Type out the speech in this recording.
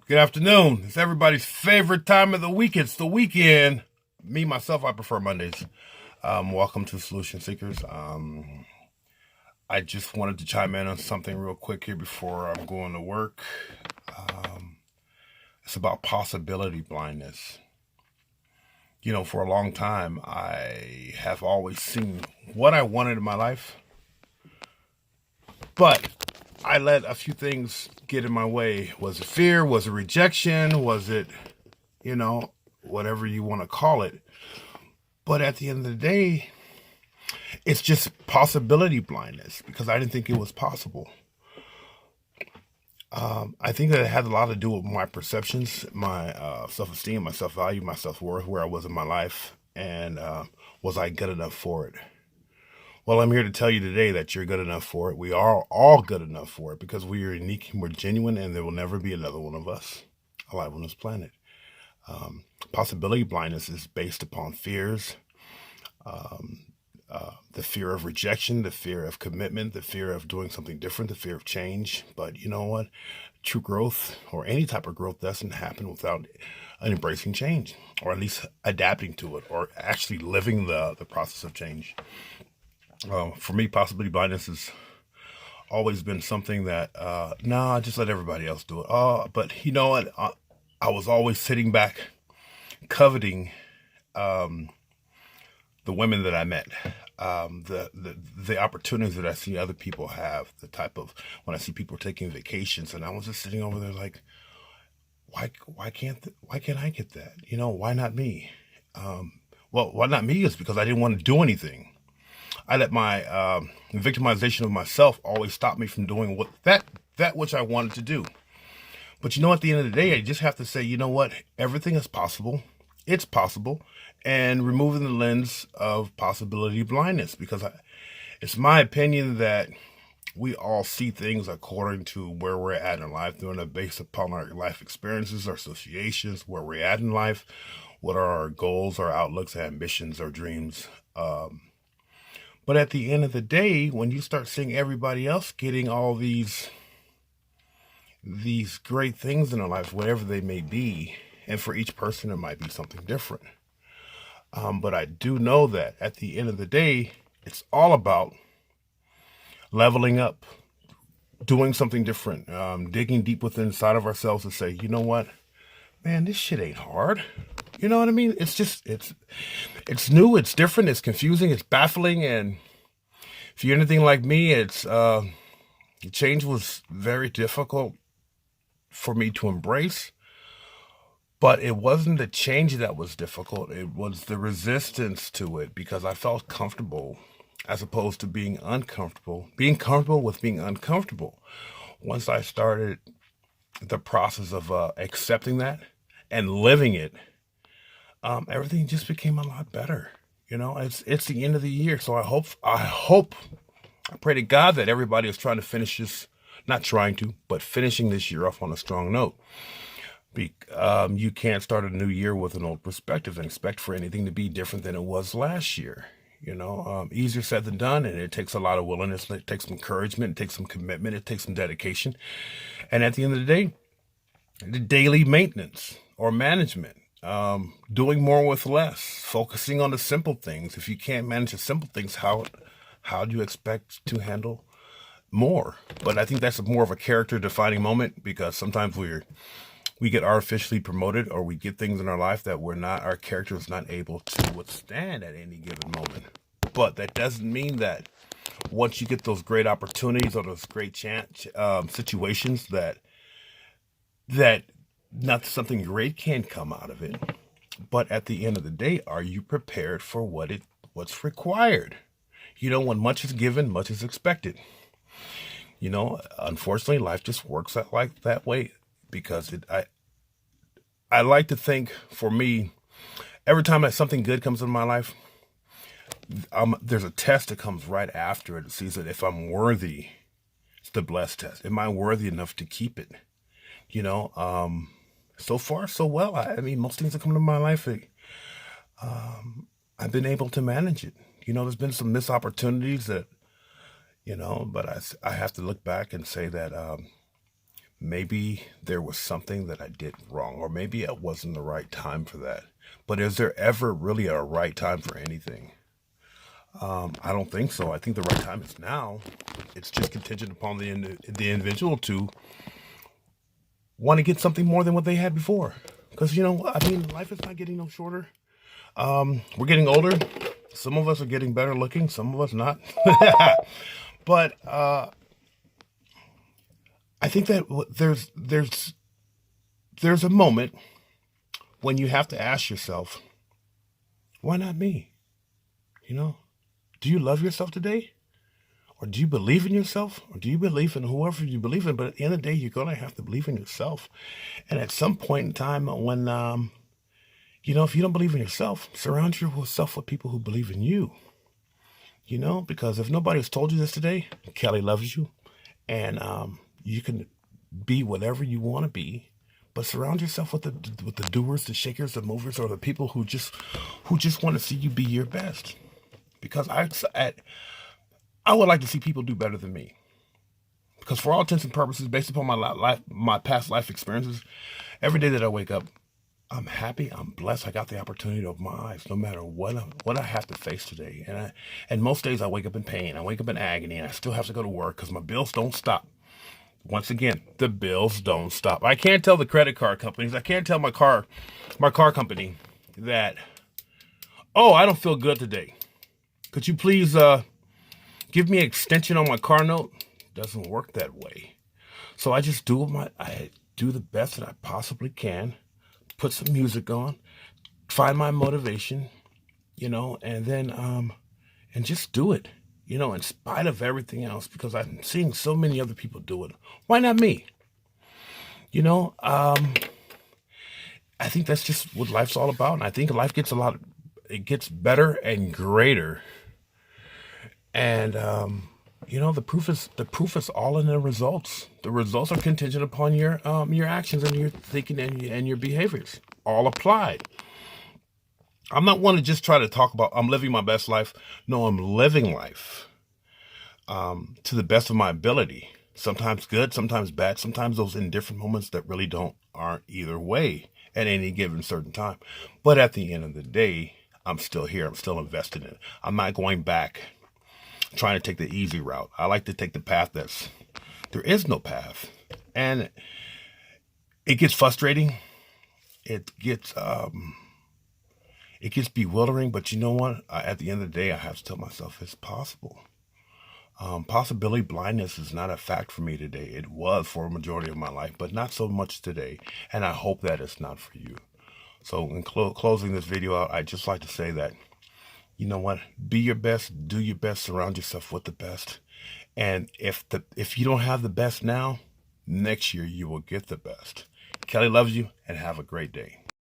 Good afternoon. It's everybody's favorite time of the week. It's the weekend. Me, myself, I prefer Mondays. Welcome to Solution Seekers. I just wanted to chime in on something real quick here before I'm going to work. Um, it's about possibility blindness. For a long time, I have always seen what I wanted in my life, but I let a few things get in my way. Was it fear? Was it rejection? Was it, you know, whatever you want to call it? But at the end of the day, it's just possibility blindness because I didn't think it was possible. I think that it had a lot to do with my perceptions, my self-esteem, my self-value, my self-worth, where I was in my life, and was I good enough for it? Well, I'm here to tell you today that you're good enough for it. We are all good enough for it because we are unique and we're genuine, and there will never be another one of us alive on this planet. Possibility blindness is based upon fears, um, the fear of rejection, the fear of commitment, the fear of doing something different, the fear of change. But you know what? True growth or any type of growth doesn't happen without embracing change, or at least adapting to it, or actually living the process of change. For me, possibility blindness has always been something that, nah, just let everybody else do it. But you know what? I was always sitting back coveting um, the women that I met, the opportunities that I see other people have, the type of when I see people taking vacations, and I was just sitting over there like, why can't I get that? Why not me? Well, why not me is because I didn't want to do anything. I let my victimization of myself always stop me from doing that which I wanted to do. But at the end of the day, I just have to say, you know what? Everything is possible. It's possible, and removing the lens of possibility blindness, because it's my opinion that we all see things according to where we're at in life, doing it based upon our life experiences, our associations, where we're at in life, what are our goals, our outlooks, ambitions, our dreams. But at the end of the day, when you start seeing everybody else getting all these great things in their life, whatever they may be, and for each person it might be something different. But I do know that at the end of the day, it's all about leveling up, doing something different, digging deep within inside of ourselves to say, you know what, man, this shit ain't hard. You know what I mean? It's new, it's different, it's confusing, it's baffling, and if you're anything like me, change was very difficult for me to embrace. But it wasn't the change that was difficult. It was the resistance to it because I felt comfortable as opposed to being uncomfortable. Being comfortable with being uncomfortable. Once I started the process of accepting that and living it, everything just became a lot better. It's the end of the year, so I pray to God that everybody is trying to finish this, not trying to, but finishing this year off on a strong note. You can't start a new year with an old perspective and expect for anything to be different than it was last year. Easier said than done, and it takes a lot of willingness. It takes some encouragement. It takes some commitment. It takes some dedication. And at the end of the day, the daily maintenance or management, doing more with less, focusing on the simple things. If you can't manage the simple things, how do you expect to handle more? But I think that's more of a character defining moment because sometimes we get artificially promoted, or we get things in our life that our character is not able to withstand at any given moment. But that doesn't mean that once you get those great opportunities or those great situations that not something great can come out of it. But at the end of the day, are you prepared for what's required? When much is given, much is expected. Unfortunately, life just works out like that way because I like to think, for me, every time that something good comes in my life, there's a test that comes right after it. It sees that if I'm worthy. It's the blessed test. Am I worthy enough to keep it? You know, um, so far so well. I mean, most things that come into my life, I've been able to manage it. There's been some missed opportunities but I have to look back and say that maybe there was something that I did wrong, or maybe it wasn't the right time for that. But is there ever really a right time for anything? I don't think so. I think the right time is now. It's just contingent upon the individual to want to get something more than what they had before. Because, I mean, life is not getting no shorter. We're getting older. Some of us are getting better looking, some of us not. But I think that there's a moment when you have to ask yourself, why not me? You know, do you love yourself today? Or do you believe in yourself? Or do you believe in whoever you believe in? But at the end of the day, you're going to have to believe in yourself. And at some point in time when, if you don't believe in yourself, surround yourself with people who believe in you. Because if nobody has told you this today, Kelly loves you. And you can be whatever you want to be. But surround yourself with the doers, the shakers, the movers, or the people who just want to see you be your best. Because I would like to see people do better than me. Because for all intents and purposes, based upon my past life experiences, every day that I wake up, I'm happy. I'm blessed. I got the opportunity to open my eyes, no matter what I have to face today. And most days I wake up in pain. I wake up in agony, and I still have to go to work because my bills don't stop. Once again, the bills don't stop. I can't tell the credit card companies. I can't tell my car company that, oh, I don't feel good today. Could you please give me an extension on my car note? Doesn't work that way. So I just I do the best that I possibly can. Put some music on, find my motivation, and then and just do it, in spite of everything else, because I'm seeing so many other people do it. Why not me? I think that's just what life's all about. And I think life gets it gets better and greater. And the proof is all in the results. The results are contingent upon your actions and your thinking and your behaviors, all applied. I'm not one to just try to talk about I'm living my best life. No, I'm living life to the best of my ability. Sometimes good, sometimes bad, sometimes those indifferent moments that really aren't either way at any given certain time. But at the end of the day, I'm still here. I'm still invested in it. I'm not going back trying to take the easy route. I like to take the path there is no path. And it gets frustrating. It gets bewildering, but you know what? At the end of the day, I have to tell myself it's possible. Possibility blindness is not a fact for me today. It was for a majority of my life, but not so much today. And I hope that it's not for you. So in closing this video out, I'd just like to say that, you know what? Be your best, do your best, surround yourself with the best. And if you don't have the best now, next year you will get the best. Kelly loves you, and have a great day.